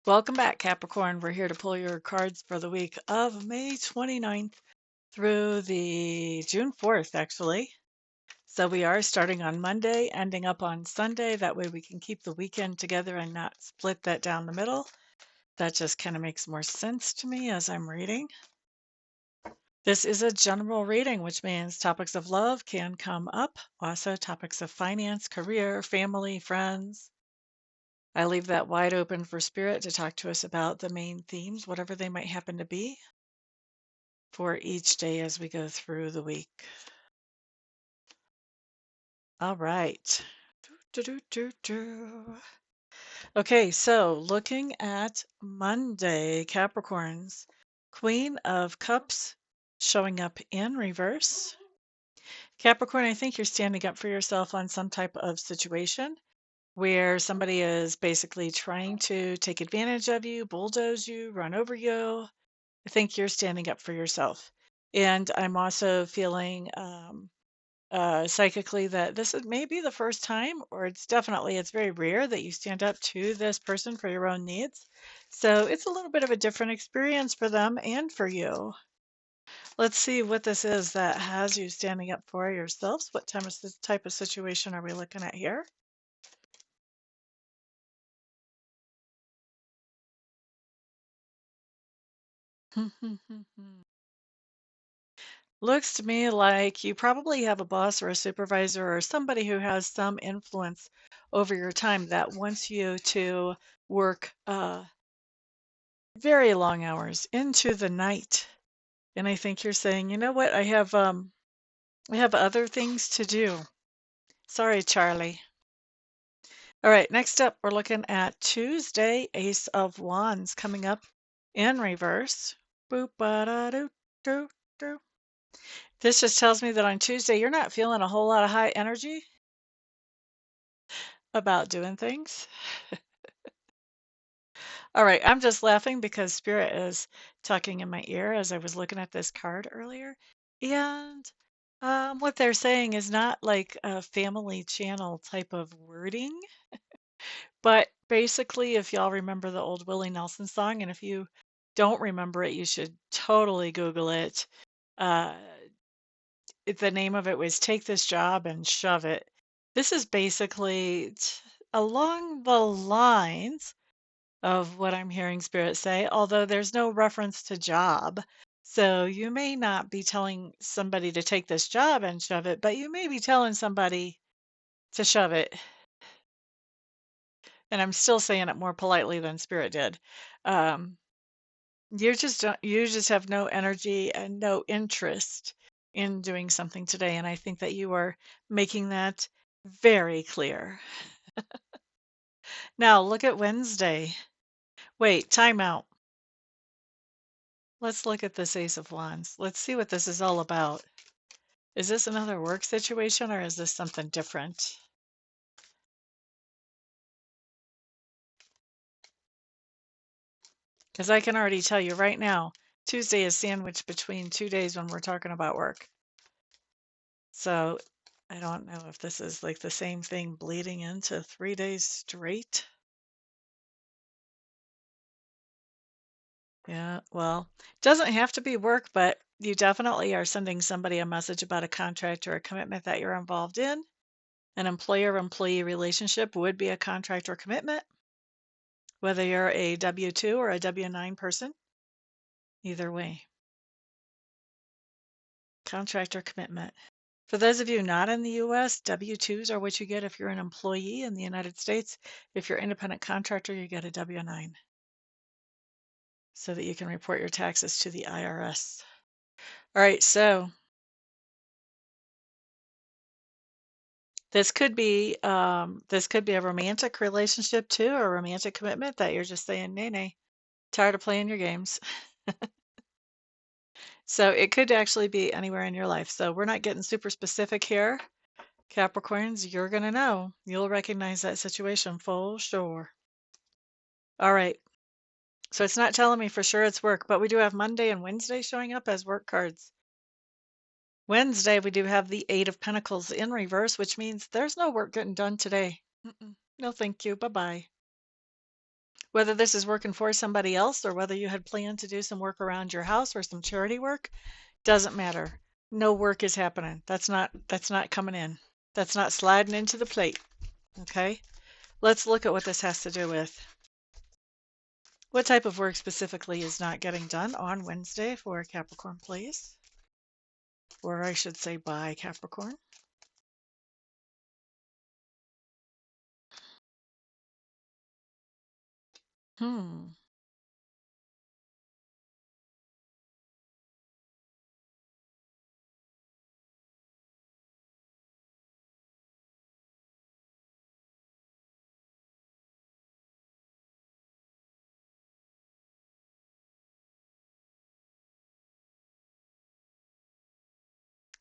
Welcome back, Capricorn. We're here to pull your cards for the week of May 29th through the June 4th, actually. So we are starting on Monday, ending up on Sunday. That way we can keep the weekend together and not split that down the middle. That just kind of makes more sense to me as I'm reading. This is a general reading, which means topics of love can come up. Also, topics of finance, career, family, friends. I leave that wide open for Spirit to talk to us about the main themes, whatever they might happen to be, for each day as we go through the week. All right. Okay, so looking at Monday, Capricorns, Queen of Cups showing up in reverse. Capricorn, I think you're standing up for yourself on some type of situation where somebody is basically trying to take advantage of you, bulldoze you, run over you. I think you're standing up for yourself. And I'm also feeling psychically that this is maybe the first time, or it's very rare that you stand up to this person for your own needs. So it's a little bit of a different experience for them and for you. Let's see what this is that has you standing up for yourselves. What type of situation are we looking at here? Looks to me like you probably have a boss or a supervisor or somebody who has some influence over your time that wants you to work very long hours into the night. And I think you're saying, you know what, I have other things to do. Sorry, Charlie. All right, next up, we're looking at Tuesday, Ace of Wands coming up in reverse. Boop, ba-da-doo, doo, doo. This just tells me that on Tuesday, you're not feeling a whole lot of high energy about doing things. All right, I'm just laughing because Spirit is talking in my ear as I was looking at this card earlier. And what they're saying is not like a family channel type of wording, but basically, if y'all remember the old Willie Nelson song, and if you don't remember it, you should totally Google it. Uh, the name of it was Take This Job and Shove It. This is basically along the lines of what I'm hearing Spirit say, although there's no reference to job. So you may not be telling somebody to take this job and shove it, but you may be telling somebody to shove it. And I'm still saying it more politely than Spirit did. Um, you just have no energy and no interest in doing something today, and I think that you are making that very clear. Now look at Wednesday. Wait, time out. Let's look at this Ace of Wands. Let's see what this is all about. Is this another work situation or is this something different? Because I can already tell you right now, Tuesday is sandwiched between 2 days when we're talking about work. So I don't know if this is like the same thing bleeding into 3 days straight. Yeah, well, doesn't have to be work, but you definitely are sending somebody a message about a contract or a commitment that you're involved in. An employer-employee relationship would be a contract or commitment, whether you're a W-2 or a W-9 person. Either way, contract or commitment. For those of you not in the US, W-2s are what you get if you're an employee in the United States. If you're independent contractor, you get a W-9 so that you can report your taxes to the IRS. All right, so this could be a romantic relationship too, or a romantic commitment that you're just saying, nay, nay, tired of playing your games. So it could actually be anywhere in your life. So we're not getting super specific here. Capricorns, you're going to know. You'll recognize that situation for sure. All right. So it's not telling me for sure it's work, but we do have Monday and Wednesday showing up as work cards. Wednesday, we do have the Eight of Pentacles in reverse, which means there's no work getting done today. No, thank you. Bye-bye. Whether this is working for somebody else or whether you had planned to do some work around your house or some charity work, doesn't matter. No work is happening. That's not coming in. That's not sliding into the plate. Okay? Let's look at what this has to do with. What type of work specifically is not getting done on Wednesday for Capricorn, please? Or I should say by Capricorn. Hmm.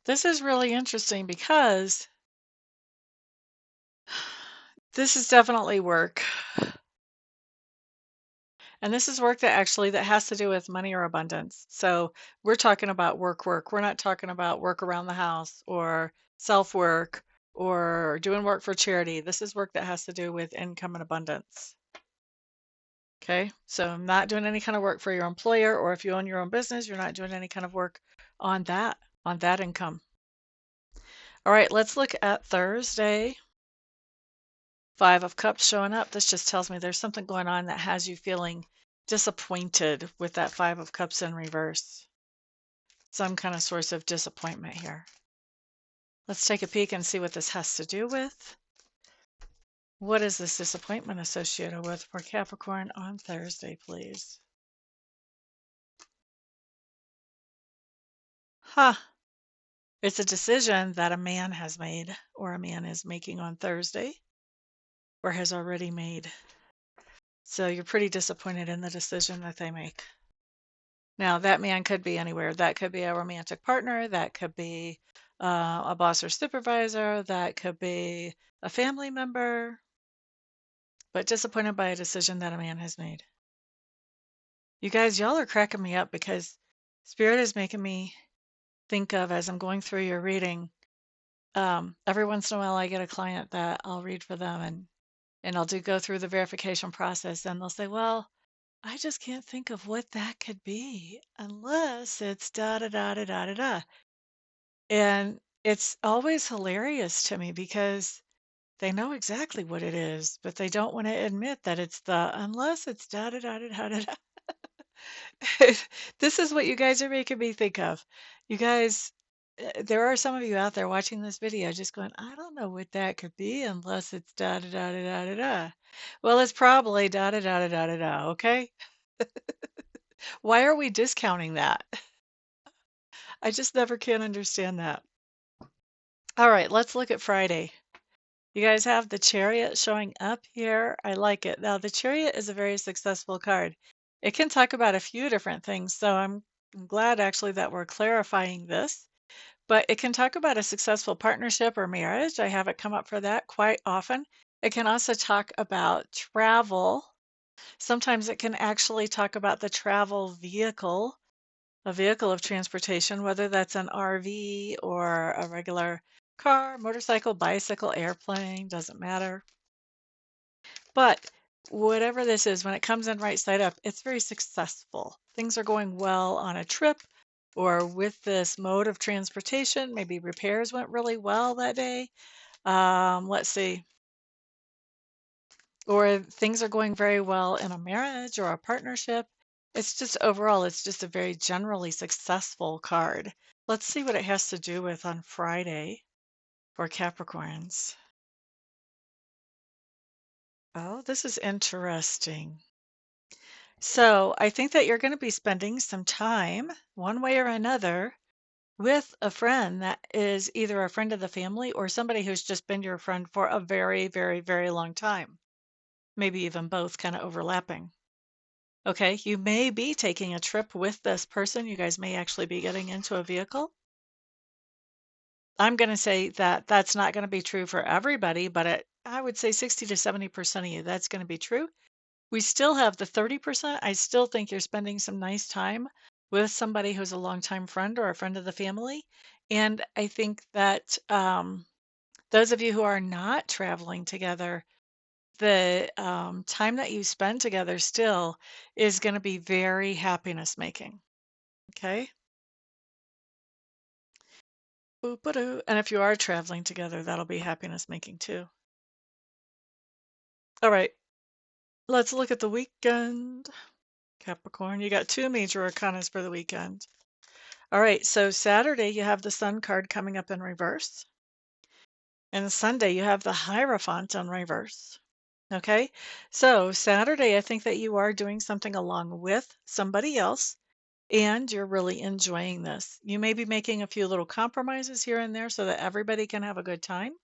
This is really interesting because this is definitely work. And this is work that actually that has to do with money or abundance. So we're talking about work. We're not talking about work around the house or self-work or doing work for charity. This is work that has to do with income and abundance. Okay, so I'm not doing any kind of work for your employer, or if you own your own business, you're not doing any kind of work on that income. All right, let's look at Thursday. Five of Cups showing up. This just tells me there's something going on that has you feeling disappointed with that Five of Cups in reverse. Some kind of source of disappointment here. Let's take a peek and see what this has to do with. What is this disappointment associated with for Capricorn on Thursday, please? Huh. It's a decision that a man has made or a man is making on Thursday or has already made. So you're pretty disappointed in the decision that they make. Now, that man could be anywhere. That could be a romantic partner. That could be a boss or supervisor. That could be a family member. But disappointed by a decision that a man has made. You guys, y'all are cracking me up because Spirit is making me think of, as I'm going through your reading, every once in a while I get a client that I'll read for them and I'll go through the verification process and they'll say, well, I just can't think of what that could be unless it's da da da da da da da. And it's always hilarious to me because they know exactly what it is, but they don't want to admit that it's the unless it's da da da da da da. This is what you guys are making me think of. You guys, there are some of you out there watching this video just going, I don't know what that could be unless it's da da da da da da da. Well, it's probably da da da da da da da, okay? Why are we discounting that? I just never can understand that. All right, let's look at Friday. You guys have the Chariot showing up here. I like it. Now, the Chariot is a very successful card. It can talk about a few different things, so I'm glad actually that we're clarifying this. But it can talk about a successful partnership or marriage. I have it come up for that quite often. It can also talk about travel. Sometimes it can actually talk about the travel vehicle, a vehicle of transportation, whether that's an RV or a regular car, motorcycle, bicycle, airplane, doesn't matter. But whatever this is, when it comes in right side up, it's very successful. Things are going well on a trip or with this mode of transportation. Maybe repairs went really well that day. Let's see. Or things are going very well in a marriage or a partnership. It's just overall, it's just a very generally successful card. Let's see what it has to do with on Friday for Capricorns. Oh, this is interesting. So I think that you're going to be spending some time, one way or another, with a friend that is either a friend of the family or somebody who's just been your friend for a very, very, very long time. Maybe even both kind of overlapping. Okay, you may be taking a trip with this person. You guys may actually be getting into a vehicle. I'm going to say that that's not going to be true for everybody, but I would say 60 to 70% of you, that's going to be true. We still have the 30%. I still think you're spending some nice time with somebody who's a longtime friend or a friend of the family. And I think that those of you who are not traveling together, the time that you spend together still is going to be very happiness making. Okay. Boop-a-doo. And if you are traveling together, that'll be happiness making too. All right. Let's look at the weekend. Capricorn, you got two major arcanas for the weekend. All right. So Saturday, you have the Sun card coming up in reverse. And Sunday, you have the Hierophant on reverse. Okay. So Saturday, I think that you are doing something along with somebody else and you're really enjoying this. You may be making a few little compromises here and there so that everybody can have a good time.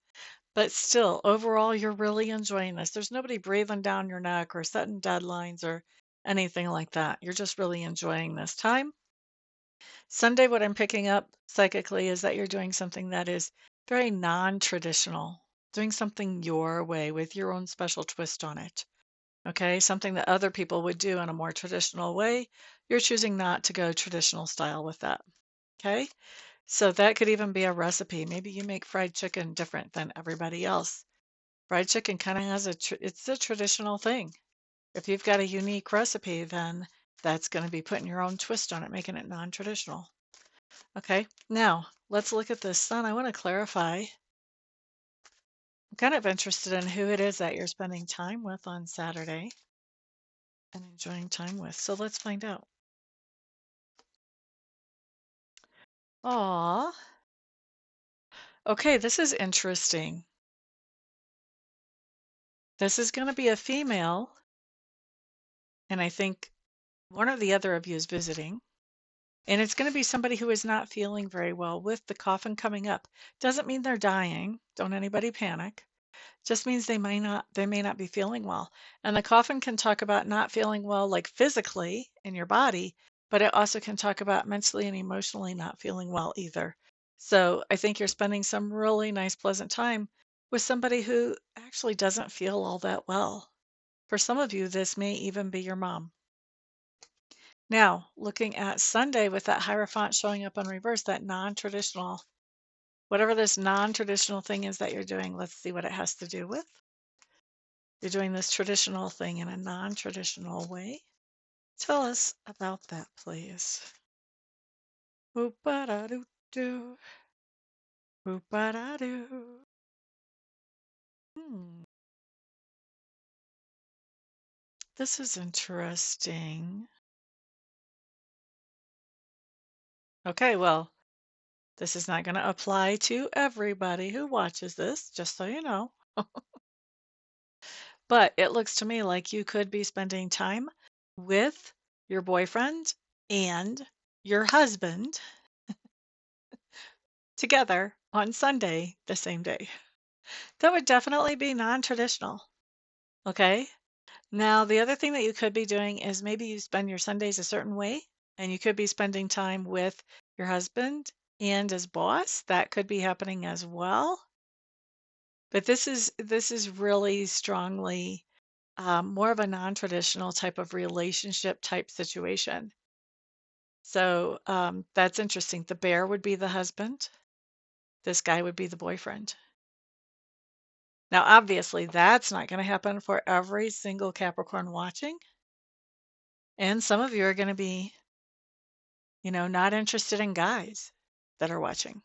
But still, overall, you're really enjoying this. There's nobody breathing down your neck or setting deadlines or anything like that. You're just really enjoying this time. Sunday, what I'm picking up psychically is that you're doing something that is very non traditional, doing something your way with your own special twist on it. Okay, something that other people would do in a more traditional way. You're choosing not to go traditional style with that. Okay, so that could even be a recipe. Maybe you make fried chicken different than everybody else. Fried chicken kind of has it's a traditional thing. If you've got a unique recipe, then that's going to be putting your own twist on it, making it non-traditional. Okay, now let's look at this sun. I want to clarify. I'm kind of interested in who it is that you're spending time with on Saturday and enjoying time with. So let's find out. Aw. Okay, this is interesting. This is going to be a female, and I think one or the other of you is visiting. And it's going to be somebody who is not feeling very well with the coffin coming up. Doesn't mean they're dying. Don't anybody panic. Just means they may not be feeling well. And the coffin can talk about not feeling well like physically in your body, but it also can talk about mentally and emotionally not feeling well either. So I think you're spending some really nice, pleasant time with somebody who actually doesn't feel all that well. For some of you, this may even be your mom. Now, looking at Sunday with that Hierophant showing up on reverse, that non-traditional, whatever this non-traditional thing is that you're doing, let's see what it has to do with. You're doing this traditional thing in a non-traditional way. Tell us about that, please. Boop-a-da-doo-doo. Boop-a-da-doo. This is interesting. Okay, well, this is not going to apply to everybody who watches this, just so you know. But it looks to me like you could be spending time with your boyfriend and your husband together on Sunday the same day. That would definitely be non-traditional. Okay. Now, the other thing that you could be doing is maybe you spend your Sundays a certain way, and you could be spending time with your husband and his boss. That could be happening as well. But this is really strongly more of a non-traditional type of relationship type situation. So that's interesting. The bear would be the husband. This guy would be the boyfriend. Now, obviously, that's not going to happen for every single Capricorn watching. And some of you are going to be, not interested in guys that are watching.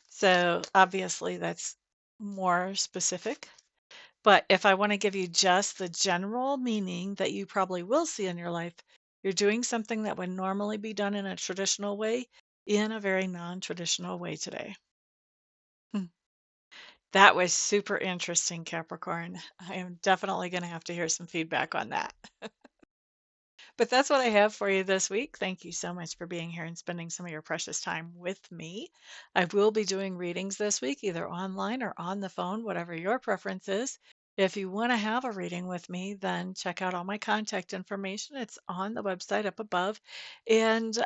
So obviously, that's more specific. But if I want to give you just the general meaning that you probably will see in your life, you're doing something that would normally be done in a traditional way in a very non-traditional way today. That was super interesting, Capricorn. I am definitely going to have to hear some feedback on that. But that's what I have for you this week. Thank you so much for being here and spending some of your precious time with me. I will be doing readings this week, either online or on the phone, whatever your preference is. If you want to have a reading with me, then check out all my contact information. It's on the website up above. And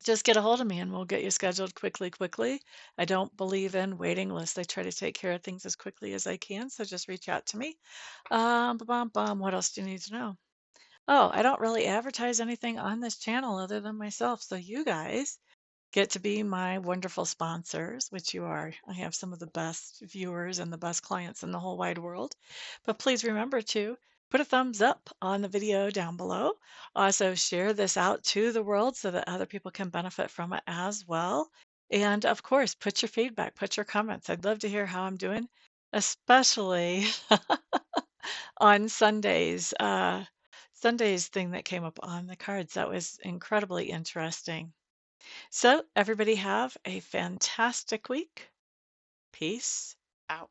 just get a hold of me and we'll get you scheduled quickly. I don't believe in waiting lists. I try to take care of things as quickly as I can. So just reach out to me. What else do you need to know? Oh, I don't really advertise anything on this channel other than myself. So you guys get to be my wonderful sponsors, which you are. I have some of the best viewers and the best clients in the whole wide world. But please remember to put a thumbs up on the video down below. Also, share this out to the world so that other people can benefit from it as well. And of course, put your feedback, put your comments. I'd love to hear how I'm doing, especially on Sundays. Sunday's thing that came up on the cards. That was incredibly interesting. So, everybody have a fantastic week. Peace out.